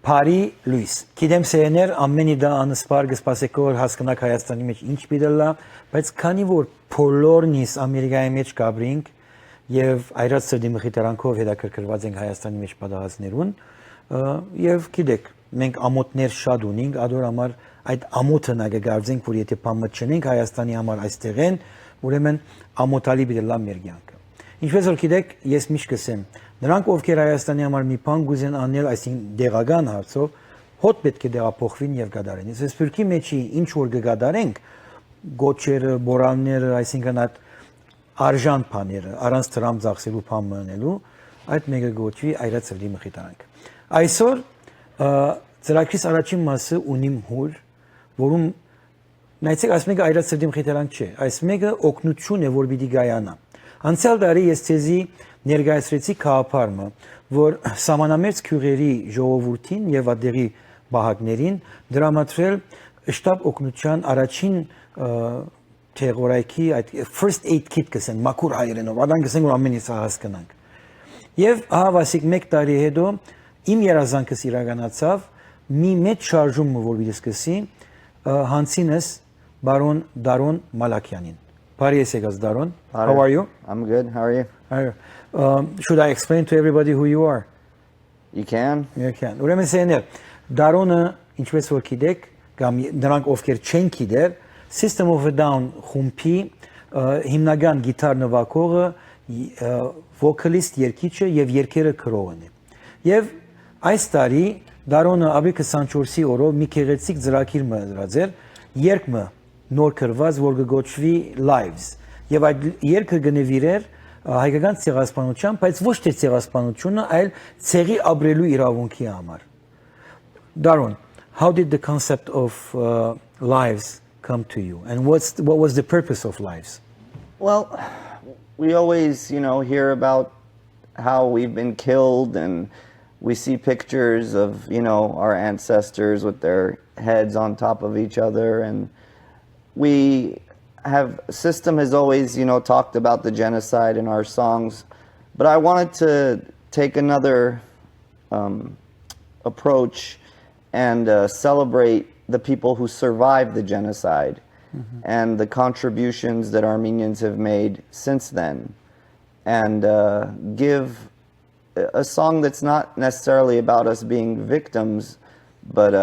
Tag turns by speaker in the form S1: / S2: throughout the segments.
S1: Փարի լույս։ Գիտեմ սերներ ամենի դա անսպար գսպասեկոր հասկնակ Հայաստանի մեջ ինչ պիտելա, բայց քանի որ բոլորնից Ամերիկայի մեջ գաբրինք եւ այրած սրդի մխիթարանքով հետաքրքրված ենք Հայաստանի մեջ պատահածներուն եւ գիտեք մենք ամոթներ շատ ունենք, ադոր համար այդ ամոթը նագարձենք, որ եթե բամը չնենք Հայաստանի համար այստեղ են, ուրեմն ամոթալի պիտելա մեր կյանքը։ Ինչպես որ գիտեք, ես միշտ կսեմ, նրանք ովքեր Հայաստանի համար մի բան գուզեն անել, այսինքն դեղական հարցով, հոտ պետք է դեղափոխվին եւ գադարեն։ Իսկ սփյուռքի մեջի ինչ որ կգադարենք, գոչերը, բորանները, այսինքն այդ արժան բաները, առանց դրամ ծախսելու բան մնելու, այդ մեկը գոչվի այրած սրդի մխիթարանք։ Այսօր ծրագրիս առաջին մասը ունիմ հուր, որում նայեցեք, այս մեկը այրած սրդի մխիթարանք չէ, այս մեկը օգնություն է, որ պիտի գայանա։ Անցյալ տարի ես ցեզի ներկայացրեցի քաղաքարը, որ սահմանամերձ քյուղերի ժողովրդին եւ ադերի բահակներին դրամատրել շտաբ օգնության առաջին թեղորայքի այդ first aid kit կսեն մաքուր հայերենով, ադան կսեն որ ամենից հասկանանք։ Եվ ահավասիկ 1 տարի հետո իմ երազանքս իրականացավ մի մեծ շարժումը որ պիտի սկսի հանցինս բարոն Daron Malakianin։ Բարի ես եկած Daron. How are you?
S2: I'm good. How are you?
S1: Should I explain to everybody who you are?
S2: You can.
S1: You can. Ուրեմն սեներ Daron-ը ինչպես որ գիտեք, կամ նրանք ովքեր չեն գիտեր, System of a Down խումբի հիմնական գիտար նվագողը, vocalist երգիչը եւ երգերը քրողն է։ Եվ այս տարի Daron-ը ապրի 24-ի օրով մի քեղեցիկ ծրագիր մրցրած էր, երգը նոր կրված, որ կգոչվի Lives։ Եվ այդ երգը գնվիրեր հայկական ցեղասպանության, բայց ոչ թե ցեղասպանությունը, այլ ցեղի ապրելու իրավունքի համար։ Daron, how did the concept of Lives come to you, and what was the purpose of Lives?
S2: Well, we always, hear about how we've been killed, and we see pictures of, our ancestors with their heads on top of each other, and system has always, talked about the genocide in our songs, but I wanted to take another approach and celebrate the people who survived the genocide and the contributions that Armenians have made since then, and give a song that's not necessarily about us being victims, but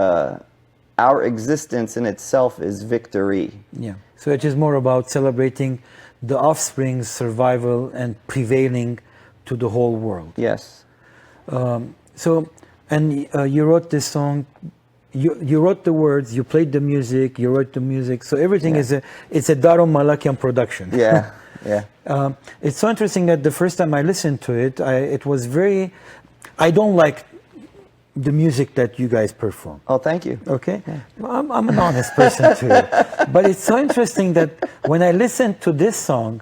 S2: our existence in itself is victory. Yeah.
S1: So it is more about celebrating the offspring's survival and prevailing to the whole world.
S2: Yes.
S1: You wrote this song. You wrote the words. You played the music. You wrote the music. So everything is it's a Daron Malakian production.
S2: Yeah. Yeah.
S1: It's so interesting that the first time I listened to it, it was very. I don't like the music that you guys perform.
S2: Oh, thank you.
S1: Okay, yeah. Well, I'm an honest person too, but it's so interesting that when I listened to this song,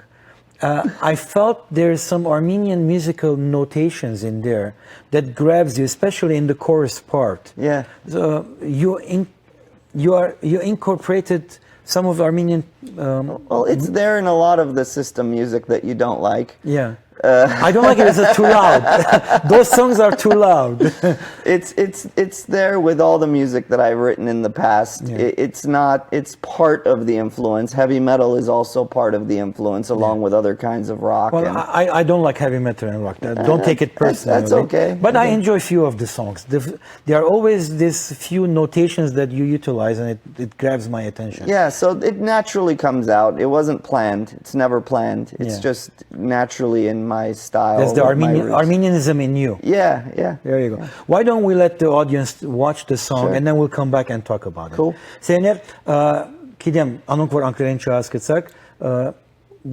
S1: I felt there's some Armenian musical notations in there that grabs you, especially in the chorus part.
S2: Yeah.
S1: So you incorporated some of the Armenian.
S2: Well, it's there in a lot of the system music that you don't like.
S1: Yeah. I don't like it. It's too loud. Those songs are too loud.
S2: It's there with all the music that I've written in the past. Yeah. It's part of the influence. Heavy metal is also part of the influence, along with other kinds of rock.
S1: Well, I don't like heavy metal and rock. Don't take it personally.
S2: That's okay.
S1: But I enjoy a few of the songs. There are always these few notations that you utilize, and it grabs my attention.
S2: Yeah, so it naturally comes out. It wasn't planned. It's never planned. It's just naturally in my style.
S1: That's the Armenianism in you.
S2: Yeah.
S1: There you go. Yeah. Why don't we let the audience watch the song, and then we'll come back and talk about it.
S2: Cool.
S1: Սեներ, գիտեմ, անոնք որ անգլերեն չհասկացաք,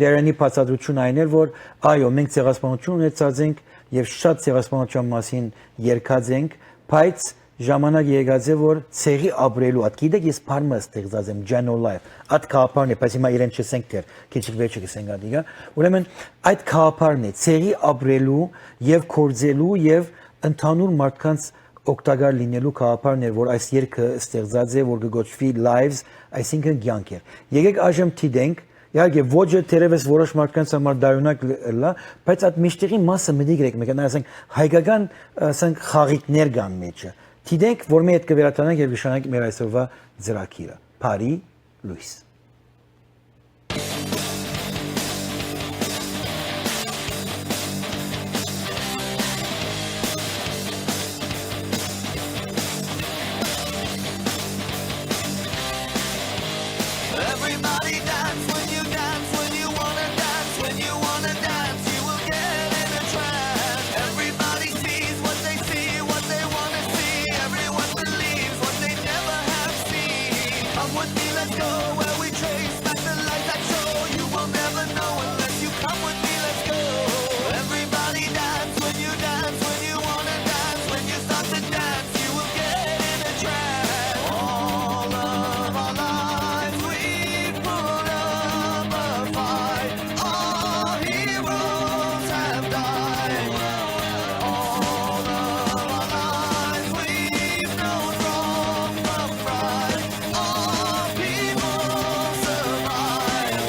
S1: դերանի բացատրություն այն էր, որ այո, մենք ցեղասպանություն ունեցած ենք եւ շատ ցեղասպանության մասին երգած ենք, բայց ժամանակ եկած է որ ցեղի ապրելու, at գիտեք ես բարմը ստեղծած եմ Geno Life, at քաղաքն է, բայց հիմա իրեն չսենք դեր, քիչ վերջը կսենք ադիգա, ուրեմն այդ քաղաքն է, ցեղի ապրելու եւ կորձելու եւ ընդհանուր մարդկանց օգտակար լինելու քաղաքն է, որ այս երգը ստեղծած է, որ կգոչվի Lives, այսինքն կյանք է։ Եկեք այժմ դիտենք, իհարկե ոճը թերևս որոշ մարդկանց համար դարյունակ լա, բայց այդ միշտերի մասը մտի գրեք, մեկ ասենք հայկական ասենք խաղիկներ կան մեջը։ Տիդենք, որ մի հետ կվերաթանանք եւ նշանանք մեր այսօրվա ծրագիրը։ Բարի լույս։
S3: Everybody dance when you dance, when you wanna dance, when you wanna dance, you will get in a trance. Everybody sees what they see, what they wanna see. Everyone believes what they never have seen. Come with me, let's go where we trace back the light that show. You will never know unless you come with me, let's go. Everybody dance when you dance, when you wanna dance, when you start to dance, you will get in a trance. All of our lives we put up a fight. Our heroes have died. All of our lives we've known wrong from right. Our people survive.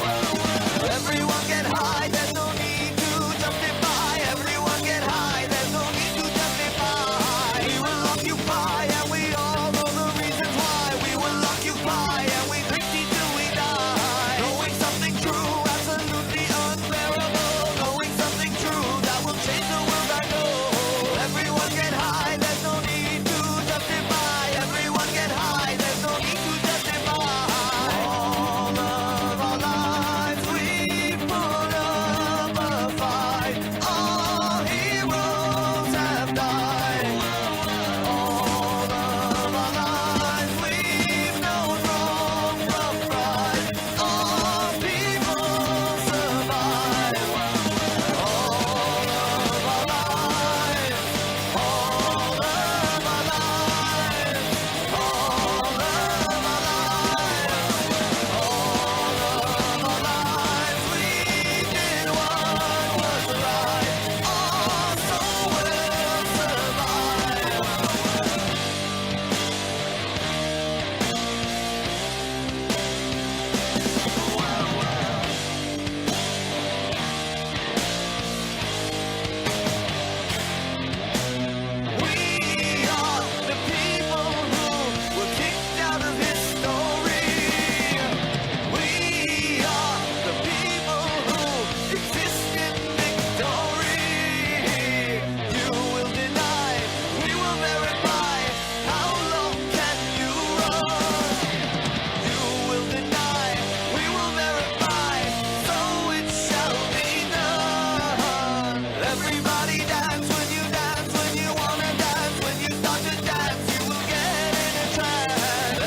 S3: Everyone get high, there's no need to justify. Everyone get high, there's no need to justify. We will occupy and we all know the reasons why. We will occupy and we thirsty till we die. Knowing something true, absolutely unbearable. Knowing something true that will change the world, I know. Everyone get high, there's no need to justify. Everyone get high, there's no need to justify. All of our lives we put up a fight. Our heroes have died. All of our lives we've known wrong from right. Our people survive. All of our lives. All of our lives. All of our lives. All of our lives we did what was right. Our soul will survive. We are the people who were kicked out of history. We are the people who exist in victory. You will deny, we will verify. How long can you run? You will deny, we will verify. So it shall be done. Everybody dance when you dance, when you wanna dance, when you start to dance, you will get in a trance.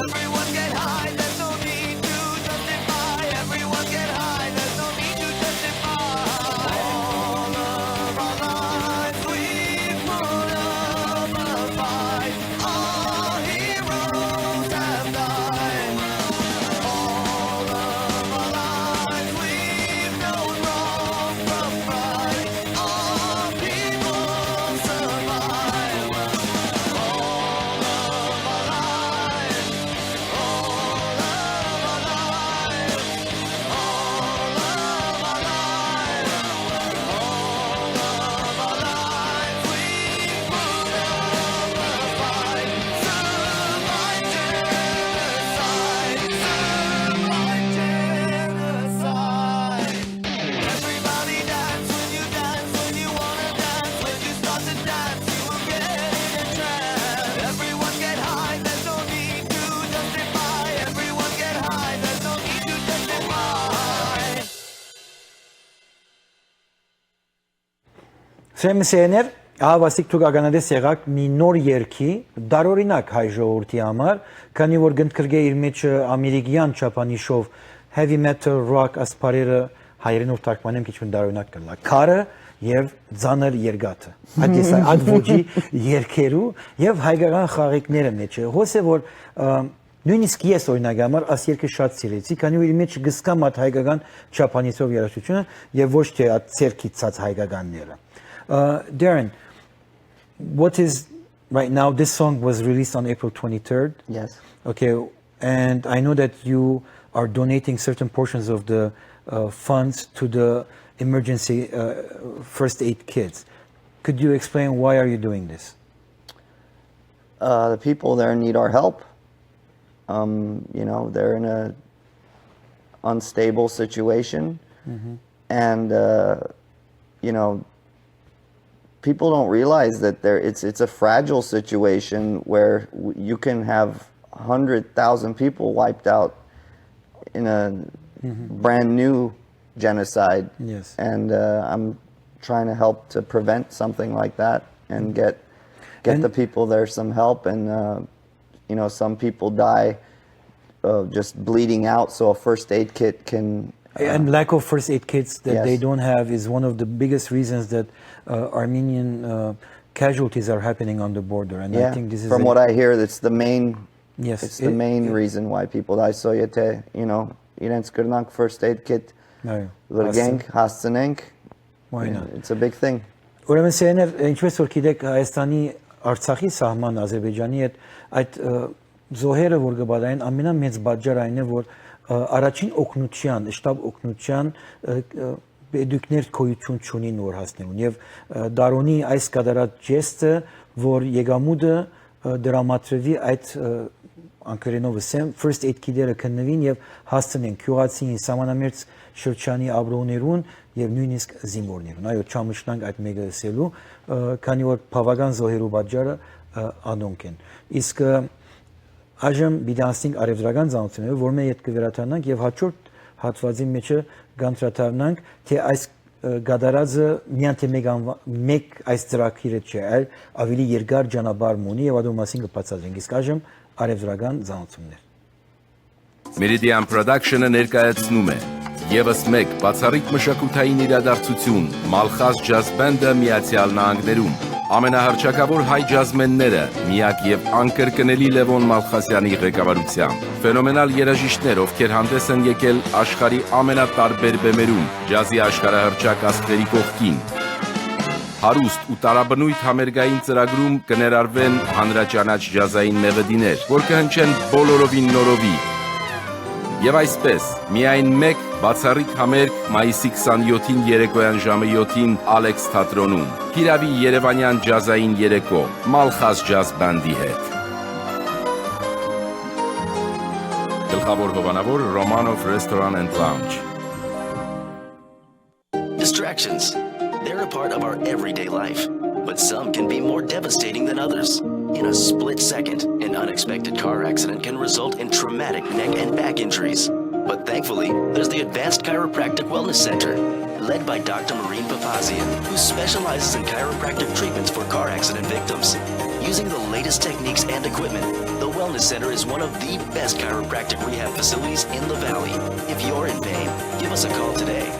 S3: Everyone get high, there's no need to justify. Everyone get high, there's no need to justify. All of our lives we put up a fight. Our heroes have died. All of our lives we've known wrong from right. Our people survive. All of our lives. All of our lives. All of our lives. All of our lives we put up a fight. Survive genocide. Survive genocide. Everybody dance when you dance, when you wanna dance, when you start to dance, you will get in a trance. Everyone get high, there's no need to justify. Everyone get high, there's no need to justify.
S1: Սեմսեներ ավասիկ թուք ագանադես եղակ մի նոր երկի դարօրինակ հայ ժողովրդի համար, քանի որ գնդկրգե իր մեջ ամերիկյան չափանիշով heavy metal rock ասպարերը հայերենով թարգմանեմ քիչ դարօրինակ կլա։ Քարը եւ ձանր երգաթը։ Այդ ոճի երկերու եւ հայկական խաղիկները մեջ։ Հոս է որ նույնիսկ ես օրինակ համար աս երկը շատ սիրեցի, քանի որ իր մեջ գսկամ այդ հայկական չափանիշով երաժշտությունը եւ ոչ թե այդ ցերկի ցած հայկականները։ Daron, what is right now? This song was released on April 23rd.
S2: Yes.
S1: Okay, and I know that you are donating certain portions of the funds to the emergency first aid kits. Could you explain why are you doing this?
S2: The people there need our help. You know, they're in a unstable situation, and you know, people don't realize that it's a fragile situation where you can have 100,000 people wiped out in a brand new genocide.
S1: Yes.
S2: And I'm trying to help to prevent something like that and get the people there some help. And you know, some people die just bleeding out, so a first aid kit can.
S1: And lack of first aid kits that
S2: Yes.
S1: they don't have is one of the biggest reasons that Armenian casualties are happening on the border. And
S2: Yeah,
S1: I think this is
S2: from what I hear, that's the main.
S1: Yes,
S2: It's the main reason why people die. So you know, իրենց կրնանք first aid kit
S1: այո,
S2: լրգենք, հասցնենք.
S1: Why not?
S2: It's a big thing.
S1: Ուրեմն սերներ, ինչպես որ գիտեք, Հայաստանի Արցախի սահման Ադրբեջանի հետ այդ զոհերը որ գբադային ամենամեծ բաժարը այն է, որ առաջին օգնության, շտաբ օգնության պետուկներ քոյություն չունի նոր հասնելուն եւ Դարոնի այս կատարած ջեստը, որ Եգամուդը դրամատրվի այդ անկերենով ասեմ first aid kit-երը քննվին եւ հասցնեն քյուղացին սահմանամերձ շրջանի աբրոներուն եւ նույնիսկ զինվորներուն։ Այո, չամշնանք այդ մեկը ասելու, քանի որ բավական զոհերու բաժարը անոնք են։ Իսկ այժմ բիդանստինգ արևդրական ցանցները, որ մենք հետ կվերաթարնանք եւ հաջորդ հատվածի մեջը գանտրատարնանք, թե այս գադարածը միայն թե մեկ այս ծրագիրը չէ, այլ ավելի երկար ճանապարհ ունի եւ ադու մասին կբացատրենք։ Իսկ այժմ արևդրական ցանցումներ։
S4: Meridian Production-ը ներկայացնում է եւս մեկ բացառիկ մշակութային իրադարձություն՝ Մալխազ ջազ բենդը Միացյալ Նահանգներում։ Ամենահռչակավոր հայ ջազմենները միակ եւ անկրկնելի Լևոն Մալխասյանի ղեկավարությամբ։ Ֆենոմենալ երաժիշտներ, ովքեր հանդես են եկել աշխարհի ամենատարբեր բեմերում, ջազի աշխարհահռչակ աստղերի կողքին։ Հարուստ ու տարաբնույթ համերգային ծրագրում կներառվեն հանրաճանաչ ջազային մեղեդիներ, որ կհնչեն բոլորովին նորովի։ Եվ այսպես, միայն մեկ բացառիկ համերգ մայիսի 27-ին երեկոյան ժամը 7-ին Ալեքս թատրոնում։ Հիրավի երևանյան ջազային երեկո Մալխազ ջազ բանդի հետ։ Գլխավոր հովանավոր Romanov Restaurant and Lounge։
S5: Distractions. They're a part of our everyday life, but some can be more devastating than others. In a split second, an unexpected car accident can result in traumatic neck and back injuries. But thankfully, there's the Advanced Chiropractic Wellness Center, led by Dr. Marine Papazian, who specializes in chiropractic treatments for car accident victims. Using the latest techniques and equipment, the Wellness Center is one of the best chiropractic rehab facilities in the Valley. If you're in pain, give us a call today.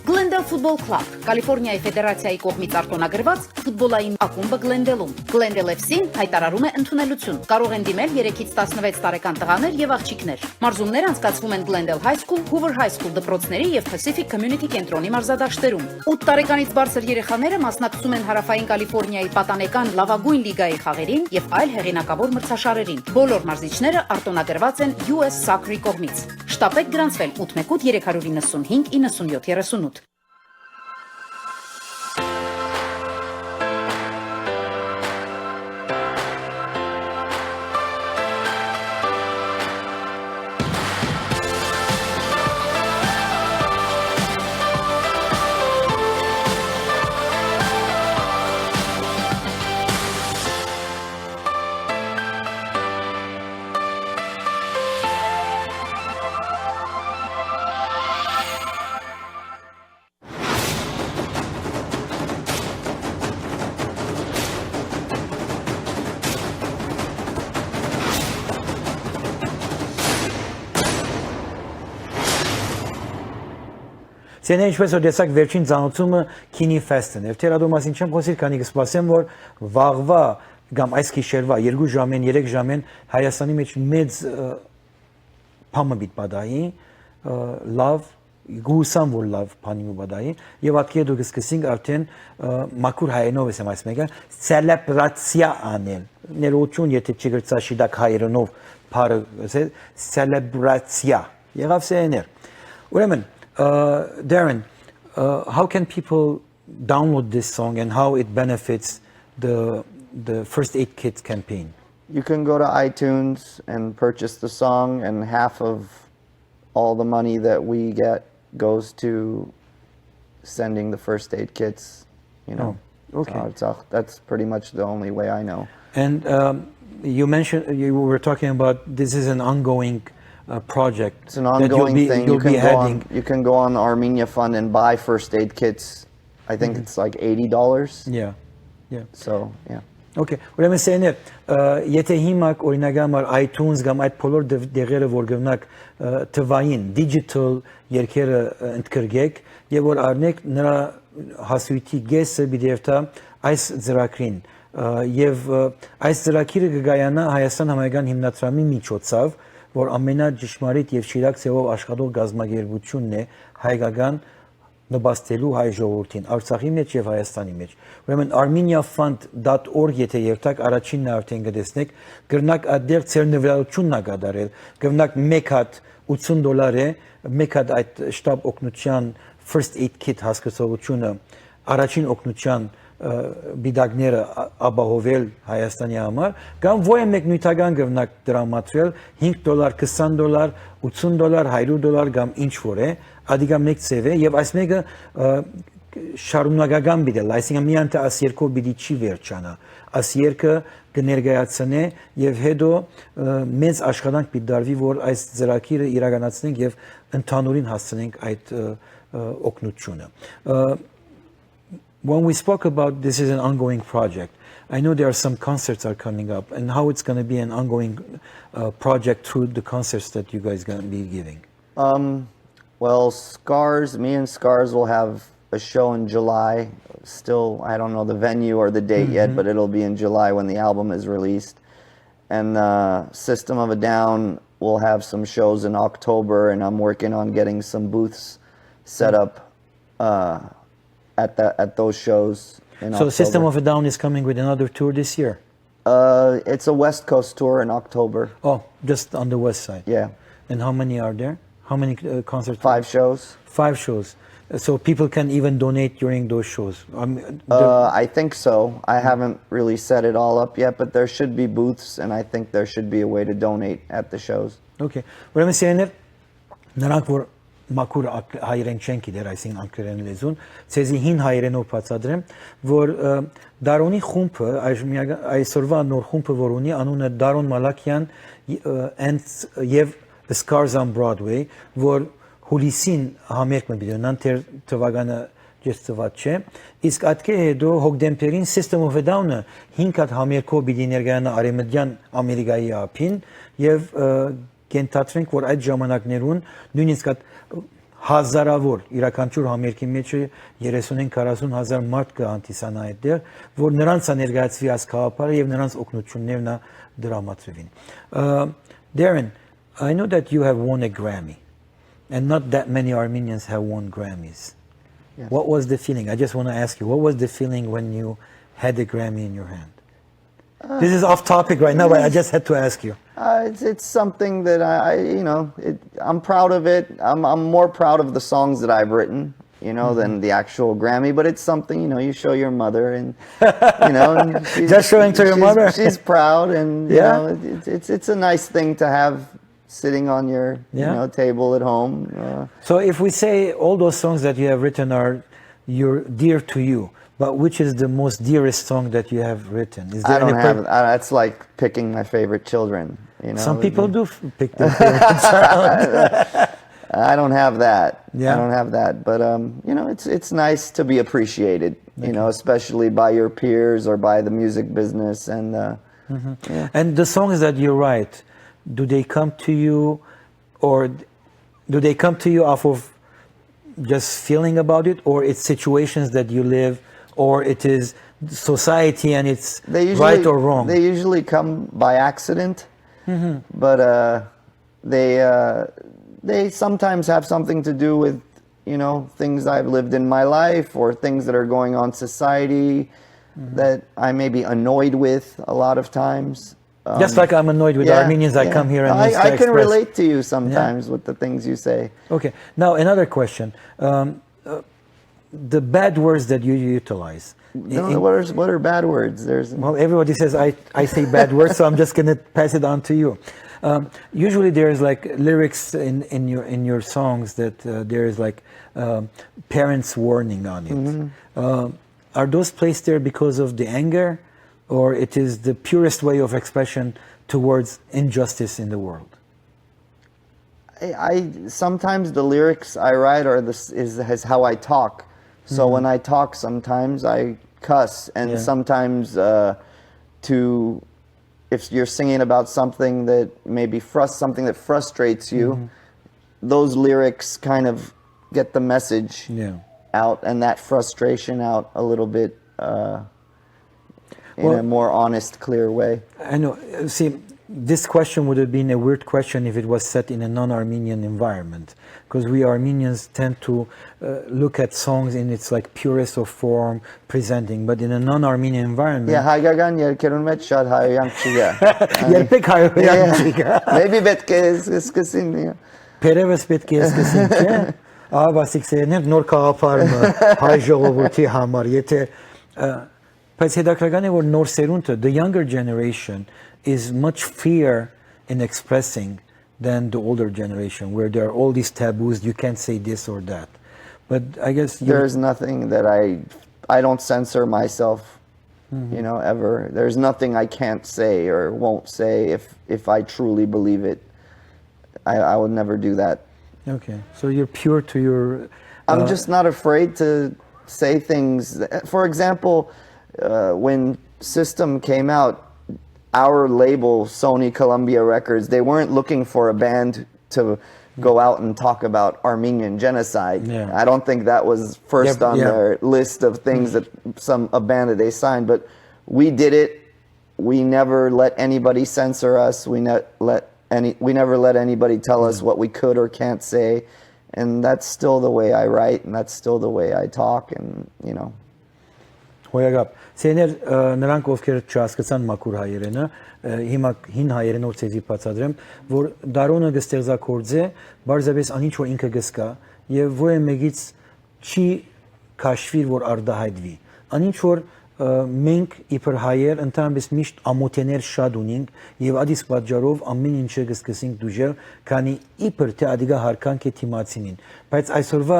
S6: Glendale Football Club, Կալիֆոռնիայի ֆեդերացիայի կողմից արտոնագրված ֆուտբոլային ակումբը Glendale-ում։ Glendale FC-ն հայտարարում է ընդունելություն։ Կարող են դիմել 3-ից 16 տարեկան տղաներ եւ աղջիկներ։ Մարզումներ անցկացվում են Glendale High School, Hoover High School դպրոցների եւ Pacific Community կենտրոնի մարզադաշտերում։ 8 տարեկանից բարձր երեխաները մասնակցում են Հարավային Կալիֆոռնիայի պատանեկան լավագույն լիգայի խաղերին եւ այլ հեղինակավոր մրցաշարերին։ Բոլոր մարզիչները արտոնագրված են US Soccer-ի կողմից։ Շտապեք գրանցվել 818 395 97 38։
S1: Սենե ինչպես որ դեսակ վերջին ծանոթումը Kini Fest-ն է։ Թերադու մասին չեմ խոսիր, քանի կսպասեմ, որ վաղվա կամ այս գիշերվա 2 ժամեն, 3 ժամեն Հայաստանի մեջ մեծ փամը բիտ բադայի, լավ, գուսան որ լավ փանի բադայի, եւ ատքի դու կսկսենք արդեն մաքուր հայերենով եմ այս մեկը սելեբրացիա անել։ Ներողություն, եթե չգրծաշի դա հայերենով բարը, սելեբրացիա։ Եղավ սեներ։ Ուրեմն Daron, how can people download this song and how it benefits the the first aid kit campaign?
S2: You can go to iTunes and purchase the song, and half of all the money that we get goes to sending the first aid kits. You know,
S1: okay.
S2: That's pretty much the only way I know.
S1: And you mentioned, you were talking about this is an ongoing project.
S2: It's an ongoing thing.
S1: You'll be heading.
S2: You can go on the Armenia Fund and buy first aid kits. I think it's like $80.
S1: Yeah, yeah.
S2: So, yeah.
S1: Okay, ուրեմն սեներ, եթե հիմա օրինակ համար iTunes կամ այդ բոլոր դեղերը որ գտնակ թվային digital երգերը ընդգրկեք եւ որ առնեք նրա հասույթի գեսը բիդերտա այս ծրագրին եւ այս ծրագիրը կգայանա Հայաստան համայնքային հիմնադրամի միջոցով որ ամենաջշմարիտ եւ շիրակ ծավով աշխատող գազագերբությունն է հայկական նպաստելու հայ ժողովրդին Արցախի մեջ եւ Հայաստանի մեջ։ Ուրեմն armeniafund.org եթե երթակ առաջինն արդեն կտեսնեք, գրնակ այդտեղ ծեր նվիրատությունն ա կատարել, գրնակ մեկ հատ $80 է, մեկ հատ այդ շտաբ օգնության first aid kit հասկացողությունը առաջին օգնության բիդակները ապահովել Հայաստանի համար, կամ ոչ մեկ նյութական գնանք դրամատրել $5, $20, $80, $100 կամ ինչ որ է, ադիգա մեկ ծև է եւ այս մեկը շարունակական բիդել, այսինքն միայն թե աս երկու բիդի չի վերջանա, աս երկը կներկայացնե եւ հետո մեծ աշխատանք պիտի որ այս ծրագիրը իրականացնենք եւ ընդհանուրին հասցնենք այդ օգնությունը։ When we spoke about this is an ongoing project, I know there are some concerts are coming up and how it's going to be an ongoing project through the concerts that you guys going to be giving.
S2: Well, me and Scars will have a show in July. Still, I don't know the venue or the date yet, but it'll be in July when the album is released. And System of a Down will have some shows in October, and I'm working on getting some booths set up at those shows in October.
S1: So System of a Down is coming with another tour this year?
S2: It's a West Coast tour in October.
S1: Oh, just on the west side?
S2: Yeah.
S1: And how many are there? How many concerts?
S2: 5 shows.
S1: 5 shows. So people can even donate during those shows?
S2: I think so. I haven't really set it all up yet, but there should be booths, and I think there should be a way to donate at the shows.
S1: Okay. Ուրեմն սիրեներ, նրանք որ մաքուր հայերեն չեն գիտեր, այսինքն անգլերեն լեզուն, ցեզի հին հայերենով բացատրեմ, որ Դարոնի խումբը, այսօրվա նոր խումբը որ ունի, անունը Daron Malakian եւ Scars on Broadway, որ հուլիսին համերգ մտիդոնան թվականը ջստված չէ, իսկ այդքե հետո հոկտեմբերին System of a Down-ը 5 հատ համերգով պիտի ներկայանա Արևմտյան Ամերիկայի ափին եւ կենթադրենք, որ այդ ժամանակներուն նույնիսկ այդ հազարավոր յուրաքանչյուր համերգի մեջ 30-40 հազար մարդ կհանդիսանա այդտեղ, որ նրանց ներկայացվի այս քաղաքապարը եւ նրանց օգնություններն դրամատրվին։ Daron, I know that you have won a Grammy, and not that many Armenians have won Grammys.
S2: Yes.
S1: What was the feeling? I just want to ask you, what was the feeling when you had the Grammy in your hand? This is off topic right now, but I just had to ask you.
S2: It's something that I'm proud of it. I'm more proud of the songs that I've written, than the actual Grammy. But it's something, you show your mother, and and
S1: just showing to your mother.
S2: She's proud, and it's a nice thing to have sitting on your table at home.
S1: So if we say all those songs that you have written are dear to you, but which is the most dearest song that you have written? Is there
S2: I don't have. That's like picking my favorite children.
S1: Some people do pick their favorite child.
S2: I don't have that.
S1: Yeah.
S2: I don't have that. But it's nice to be appreciated. Especially by your peers or by the music business, and
S1: And the songs that you write, do they come to you, or do they come to you off of just feeling about it, or it's situations that you live, or it is society and it's right or wrong?
S2: They usually come by accident, but they sometimes have something to do with things I've lived in my life, or things that are going on in society that I may be annoyed with a lot of times.
S1: Just like I'm annoyed with Armenians, I come here and
S2: I can relate to you sometimes with the things you say.
S1: Okay. Now another question: the bad words that you utilize.
S2: No, what are bad words?
S1: Well, everybody says I say bad words, so I'm just going to pass it on to you. Usually there's like lyrics in your songs that there is like parents warning on it. Are those placed there because of the anger, or it is the purest way of expression towards injustice in the world?
S2: I sometimes the lyrics I write is how I talk. So when I talk, sometimes I cuss, and sometimes if you're singing about something that maybe something that frustrates you, those lyrics kind of get the message out and that frustration out a little bit in a more honest, clear way.
S1: I know. See, this question would have been a weird question if it was set in a non-Armenian environment, because we Armenians tend to look at songs in its like purest of form, presenting, but in a non-Armenian environment.
S2: Yeah, հայկական երկերուն մեջ շատ հայոյան չկա։
S1: Երբեք հայոյան չկա։
S2: Maybe պետք է սկսին։
S1: Perevs պետք է սկսենք, չէ՞։ Ահավասիկ սերներ նոր խաղապարը հայ ժողովրդի համար, եթե բայց հետաքրքրական է որ նոր սերունդը, the younger generation is much freer in expressing than the older generation, where there are all these taboos, you can't say this or that. But I guess
S2: there's nothing that I don't censor myself, you know, ever. There's nothing I can't say or won't say if I truly believe it. I would never do that.
S1: Okay, so you're pure to your...
S2: I'm just not afraid to say things. For example, when System came out, our label, Sony Columbia Records, they weren't looking for a band to go out and talk about Armenian genocide.
S1: Yeah.
S2: I don't think that was first on their list of things that a band that they signed, but we did it. We never let anybody censor us. We never let anybody tell us what we could or can't say. And that's still the way I write, and that's still the way I talk, and, you know.
S1: Հոյագապ, սեներ նրանք ովքեր չհասկացան մաքուր հայերենը, հիմա հին հայերենով ցեզի բացադրեմ, որ Դարոնը գստեղծագործե, բարձրապես անիչ որ ինքը գսկա եւ ո՞ե մեկից չի քաշվիր որ արդահայտվի։ Անիչ որ մենք իբր հայեր ընդհանրապես միշտ ամոթեներ շատ ունենք եւ ադիս պատճառով ամեն ինչը կսկսենք դուժել, քանի իբր թե ադիգա հարկանք է թիմացինին։ Բայց այսօրվա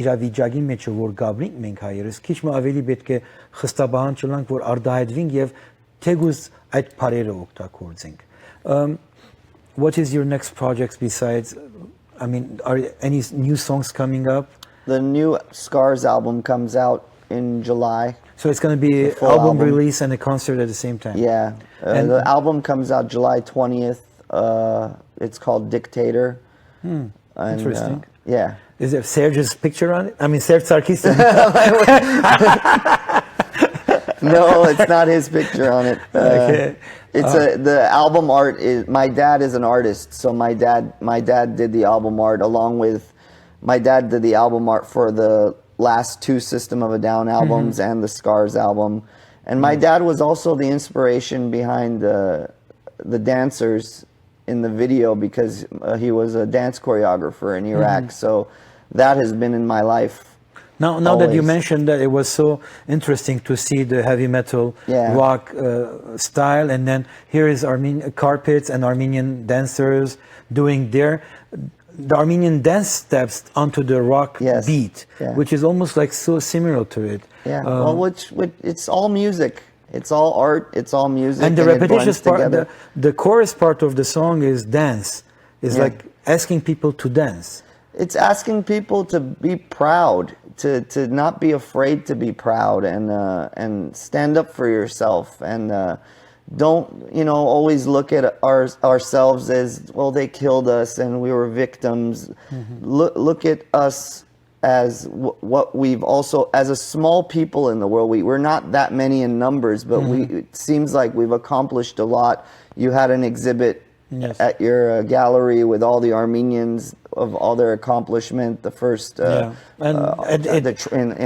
S1: իրավիճակի մեջ որ գաբրինք մենք հայերս, քիչ մ ավելի պետք է խստաբան չլանք որ արդահայտվենք եւ թեգուզ այդ բարերը օգտագործենք։ What is your next project besides, I mean, are any new songs coming up?
S2: The new Scars album comes out in July.
S1: So it's going to be an album release and a concert at the same time.
S2: Yeah, and the album comes out July 20th. It's called Dictator. And,
S1: interesting.
S2: Yeah.
S1: Is there Serge's picture on it? I mean, Serge Sarkisian.
S2: No, it's not his picture on it.
S1: Okay.
S2: It's the album art is. My dad is an artist, so my dad did the album art along with. My dad did the album art for the last two System of a Down albums and the Scars album, and my dad was also the inspiration behind the dancers in the video because he was a dance choreographer in Iraq. So that has been in my life.
S1: Now that you mentioned that, it was so interesting to see the heavy metal rock style, and then here is Armenian carpets and Armenian dancers doing the Armenian dance steps onto the rock beat, which is almost like so similar to it.
S2: Yeah, well, it's all music. It's all art. It's all music.
S1: And the repetitious part, the chorus part of the song is dance. It's like asking people to dance.
S2: It's asking people to be proud, to not be afraid to be proud, and stand up for yourself, and don't always look at ourselves as, well, they killed us and we were victims. Look at us as what we've also, as a small people in the world. We're not that many in numbers, but it seems like we've accomplished a lot. You had an exhibit at your gallery with all the Armenians of all their accomplishment. The first in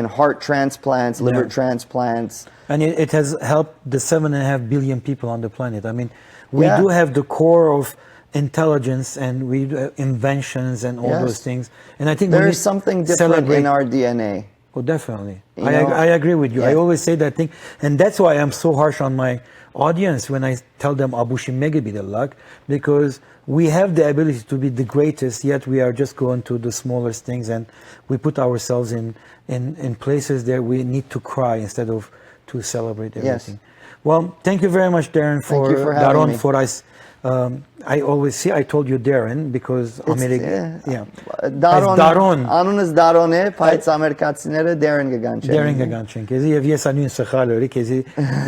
S2: heart transplants, liver transplants.
S1: And it has helped the 7.5 billion people on the planet. I mean, we do have the core of intelligence, and we do inventions and all those things. And I think
S2: there's something different in our DNA.
S1: Oh, definitely.
S2: You know?
S1: I agree with you. I
S2: Yeah.
S1: always say that thing, and that's why I'm so harsh on my audience when I tell them Abushi Mega be the luck, because we have the ability to be the greatest, yet we are just going to the smallest things, and we put ourselves in places that we need to cry instead of to celebrate everything. Well, thank you very much, Darren, for,
S2: you for having
S1: Daron
S2: me.
S1: for us. I always see, I told you Darren because America, yeah.
S2: Daron, անունս Daron է, բայց ամերիկացիները Darren կգանչեն։
S1: Darren Gaganchen, քեզի եւ ես անուն սխալ օրի, քեզի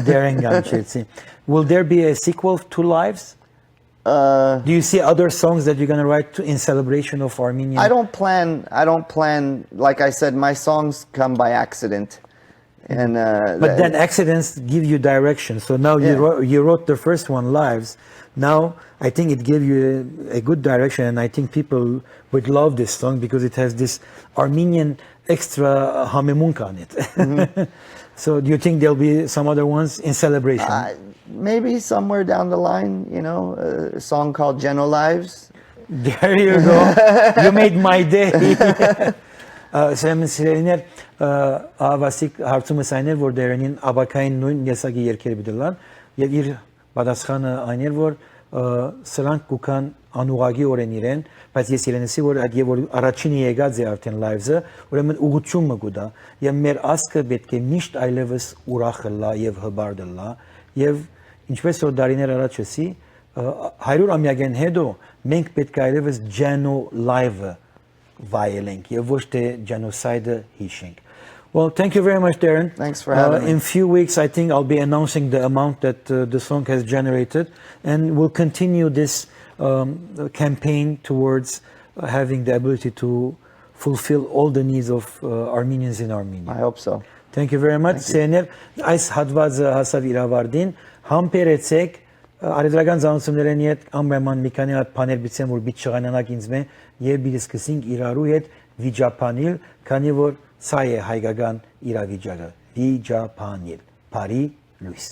S1: Darren Gaganchetsի. Will there be a sequel to Lives? Do you see other songs that you're going to write in celebration of Armenian?
S2: I don't plan, like I said, my songs come by accident. And
S1: But then accidents give you direction. So now you wrote the first one, Lives. Now I think it gave you a good direction, and I think people would love this song because it has this Armenian extra hamemunk on it. So do you think there'll be some other ones in celebration?
S2: maybe somewhere down the line, you know, a song called Geno Lives.
S1: There you go. You made my day. Սերամին սիրելիներ, ավասիկ հարցումս այն էր, որ դերենին աբակային նույն եսագի երկերը բդլան, և իր բադասխանը այն էր, որ սրանք կուքան անուղագի օրեն իրեն, բայց ես իրենեսի, որ այդ և որ առաջինի եկած է արդեն լայվզը, ուրեմն ուղղությունը գուդա, և մեր ասկը պետք է միշտ այլևս ուրախը լա և հբարդը լա, և ինչպես որ դարիներ առաջ էսի, 100 ամյակեն հետո մենք պետք է այլևս Geno Live-ը violent, եւ ոչ թե genocide hishing. Well, thank you very much, Darren.
S2: Thanks for having me.
S1: In a few weeks, I think I'll be announcing the amount that the song has generated, and we'll continue this campaign towards having the ability to fulfill all the needs of Armenians in Armenia.
S2: I hope so.
S1: Thank you very much. Սեներ, այս հատվածը հասավ իրավարդին, համբերեցեք արեդրական զանուցումներեն հետ ամբայման մի քանի հատ բաներ բիցեմ, որ բիտ շղանանակ ինձ մե եւ բիցկսինք իրարու հետ վիճապանիլ, քանի որ սա է հայկական իրավիճակը, վիճապանիլ, բարի լույս։